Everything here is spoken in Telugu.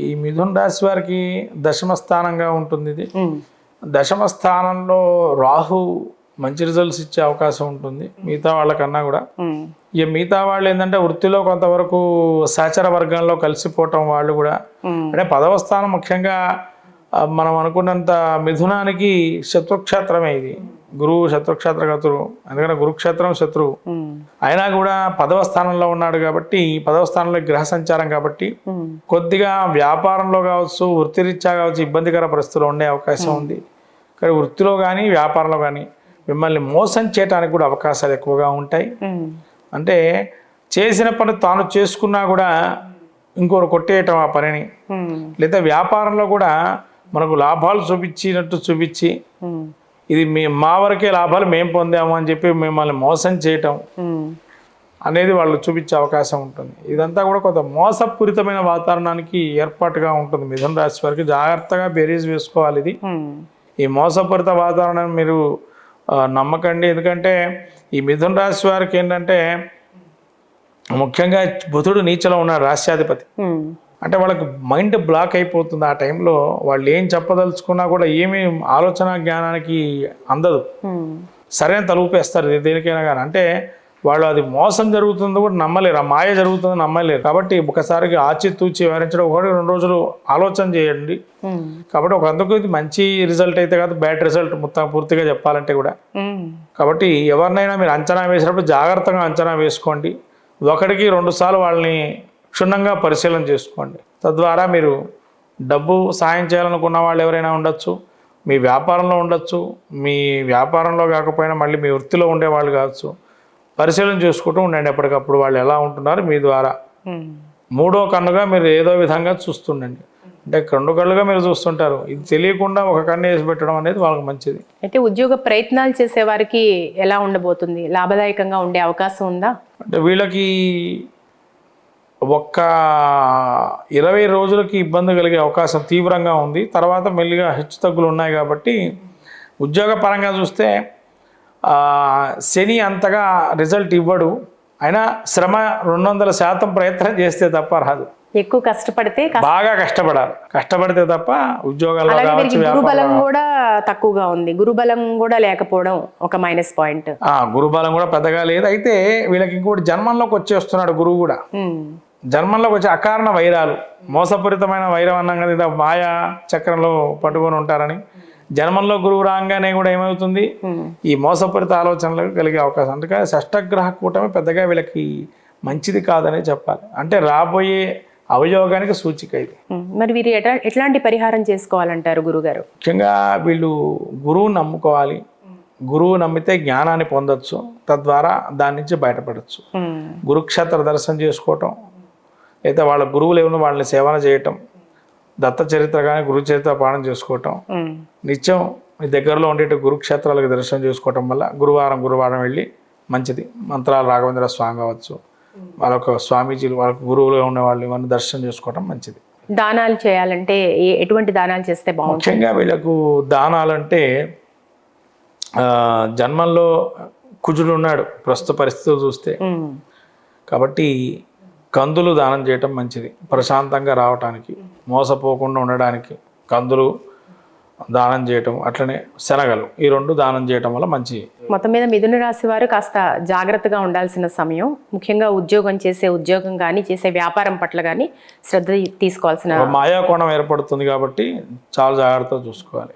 ఈ మిథున రాశి వారికి దశమ స్థానంగా ఉంటుంది ఇది. దశమ స్థానంలో రాహు మంచి రిజల్ట్స్ ఇచ్చే అవకాశం ఉంటుంది మిగతా వాళ్ళకన్నా కూడా. ఇక మిగతా వాళ్ళు ఏంటంటే వృత్తిలో కొంతవరకు సహచర వర్గంలో కలిసిపోవటం వాళ్ళు కూడా. అంటే 10వ స్థానం ముఖ్యంగా మనం అనుకున్నంత మిథునానికి శత్రుక్షేత్రమే ఇది. గురువు శత్రుక్షేత్రగతుడు, ఎందుకంటే గురుక్షేత్రం శత్రువు అయినా కూడా 10వ స్థానంలో ఉన్నాడు కాబట్టి, 10వ స్థానంలో గ్రహ సంచారం కాబట్టి కొద్దిగా వ్యాపారంలో కావచ్చు, వృత్తిరీత్యా కావచ్చు ఇబ్బందికర పరిస్థితుల్లో ఉండే అవకాశం ఉంది. కానీ వృత్తిలో కానీ వ్యాపారంలో కానీ మిమ్మల్ని మోసం చేయడానికి కూడా అవకాశాలు ఎక్కువగా ఉంటాయి. అంటే చేసిన పని తాను చేసుకున్నా కూడా ఇంకోరు కొట్టేయటం ఆ పనిని, లేదా వ్యాపారంలో కూడా మనకు లాభాలు చూపించి ఇది మా వరకే లాభాలు మేము పొందాము అని చెప్పి మిమ్మల్ని మోసం చేయటం అనేది వాళ్ళు చూపించే అవకాశం ఉంటుంది. ఇదంతా కూడా కొంత మోసపూరితమైన వాతావరణానికి ఏర్పాటుగా ఉంటుంది. మిథున రాశి వారికి జాగ్రత్తగా బేరీజ్ వేసుకోవాలి. ఇది ఈ మోసపూరిత వాతావరణాన్ని మీరు నమ్మకండి. ఎందుకంటే ఈ మిథున రాశి వారికి ఏంటంటే ముఖ్యంగా బుధుడు నీచలో ఉన్నాడు, రాశ్యాధిపతి. అంటే వాళ్ళకి మైండ్ బ్లాక్ అయిపోతుంది. ఆ టైంలో వాళ్ళు ఏం చెప్పదలుచుకున్నా కూడా ఏమీ ఆలోచన జ్ఞానానికి అందదు. సరైన తలుపేస్తారు దేనికైనా కానీ. అంటే వాళ్ళు అది మోసం జరుగుతుందో కూడా నమ్మలేరు, ఆ మాయ జరుగుతుందో నమ్మలేరు. కాబట్టి ఒకసారికి ఆచితూచి వివరించడం, 1-2 రోజులు ఆలోచన చేయండి. కాబట్టి అందుకు ఇది మంచి రిజల్ట్ అయితే కాదు, బ్యాడ్ రిజల్ట్ మొత్తం పూర్తిగా చెప్పాలంటే కూడా. కాబట్టి ఎవరినైనా మీరు అంచనా వేసినప్పుడు జాగ్రత్తగా అంచనా వేసుకోండి. 1-2 సార్లు వాళ్ళని క్షుణ్ణంగా పరిశీలన చేసుకోండి. తద్వారా మీరు డబ్బు సాయం చేయాలనుకున్న వాళ్ళు ఎవరైనా ఉండొచ్చు, మీ వ్యాపారంలో ఉండొచ్చు, మీ వ్యాపారంలో కాకపోయినా మళ్ళీ మీ వృత్తిలో ఉండేవాళ్ళు కావచ్చు. పరిశీలన చేసుకుంటూ ఉండండి ఎప్పటికప్పుడు వాళ్ళు ఎలా ఉంటున్నారు మీ ద్వారా. 3వ కన్నుగా మీరు ఏదో విధంగా చూస్తుండండి. అంటే 2 కళ్ళుగా మీరు చూస్తుంటారు, ఇది తెలియకుండా ఒక కన్ను వేసి పెట్టడం అనేది వాళ్ళకి మంచిది. అయితే ఉద్యోగ ప్రయత్నాలు చేసే వారికి ఎలా ఉండబోతుంది? లాభదాయకంగా ఉండే అవకాశం ఉందా? అంటే వీళ్ళకి ఒక్క 20 రోజులకి ఇబ్బంది కలిగే అవకాశం తీవ్రంగా ఉంది. తర్వాత మెల్లిగా హెచ్చుతగ్గులు ఉన్నాయి. కాబట్టి ఉద్యోగ పరంగా చూస్తే శని అంతగా రిజల్ట్ ఇవ్వడు. అయినా శ్రమ 200% ప్రయత్నం చేస్తే తప్ప రాదు. ఎక్కువ కష్టపడితే బాగా కష్టపడితే తప్ప ఉద్యోగాల్లో గురుబలం కూడా తక్కువగా ఉంది. గురుబలం కూడా లేకపోవడం ఒక మైనస్ పాయింట్. గురుబలం కూడా పెద్దగా లేదు. అయితే వీళ్ళకి ఇంకోటి జన్మంలోకి వచ్చేస్తున్నాడు గురువు కూడా. జన్మంలోకి వచ్చే అకారణ వైరాలు, మోసపూరితమైన వైరం అన్నాం కదా, మాయా చక్రంలో పట్టుకొని ఉంటారని. జన్మంలో గురువు రాగానే కూడా ఏమవుతుంది, ఈ మోసపూరిత ఆలోచనలకు కలిగే అవకాశం. అందుకని షష్టగ్రహ కూటమి పెద్దగా వీళ్ళకి మంచిది కాదనే చెప్పాలి. అంటే రాబోయే అవయోగానికి సూచిక ఇది. మరి వీరు ఎట్లాంటి పరిహారం చేసుకోవాలంటారు గురుగారు? ముఖ్యంగా వీళ్ళు గురువు నమ్ముకోవాలి. గురువు నమ్మితే జ్ఞానాన్ని పొందొచ్చు, తద్వారా దాని నుంచి బయటపడచ్చు. గురుక్షేత్ర దర్శనం చేసుకోవటం, అయితే వాళ్ళ గురువులు ఏమన్నా వాళ్ళని సేవన చేయటం, దత్త చరిత్ర కానీ గురు చరిత్ర పాఠం చేసుకోవటం, నిత్యం మీ దగ్గరలో ఉండేటి గురుక్షేత్రాలకు దర్శనం చేసుకోవటం వల్ల గురువారం వెళ్ళి మంచిది. మంత్రాలు రాఘవేంద్ర స్వామి కావచ్చు, వాళ్ళొక స్వామీజీలు, వాళ్ళకు గురువులుగా ఉన్న వాళ్ళు ఇవన్నీ దర్శనం చేసుకోవటం మంచిది. దానాలు చేయాలంటే ఎటువంటి దానాలు చేస్తే బాగుంటుంది? ముఖ్యంగా వీళ్ళకు దానాలంటే జన్మంలో కుజుడు ఉన్నాడు ప్రస్తుత పరిస్థితులు చూస్తే. కాబట్టి కందులు దానం చేయటం మంచిది. ప్రశాంతంగా రావటానికి, మోసపోకుండా ఉండడానికి కందులు దానం చేయటం, అట్లనే శనగలు, ఈ 2 దానం చేయటం వల్ల మంచి. మొత్తం మీద మిథున రాశి వారు కాస్త జాగ్రత్తగా ఉండాల్సిన సమయం. ముఖ్యంగా ఉద్యోగం కానీ చేసే వ్యాపారం పట్ల కానీ శ్రద్ధ తీసుకోవాల్సిన మాయాకోణం ఏర్పడుతుంది కాబట్టి చాలా జాగ్రత్తగా చూసుకోవాలి.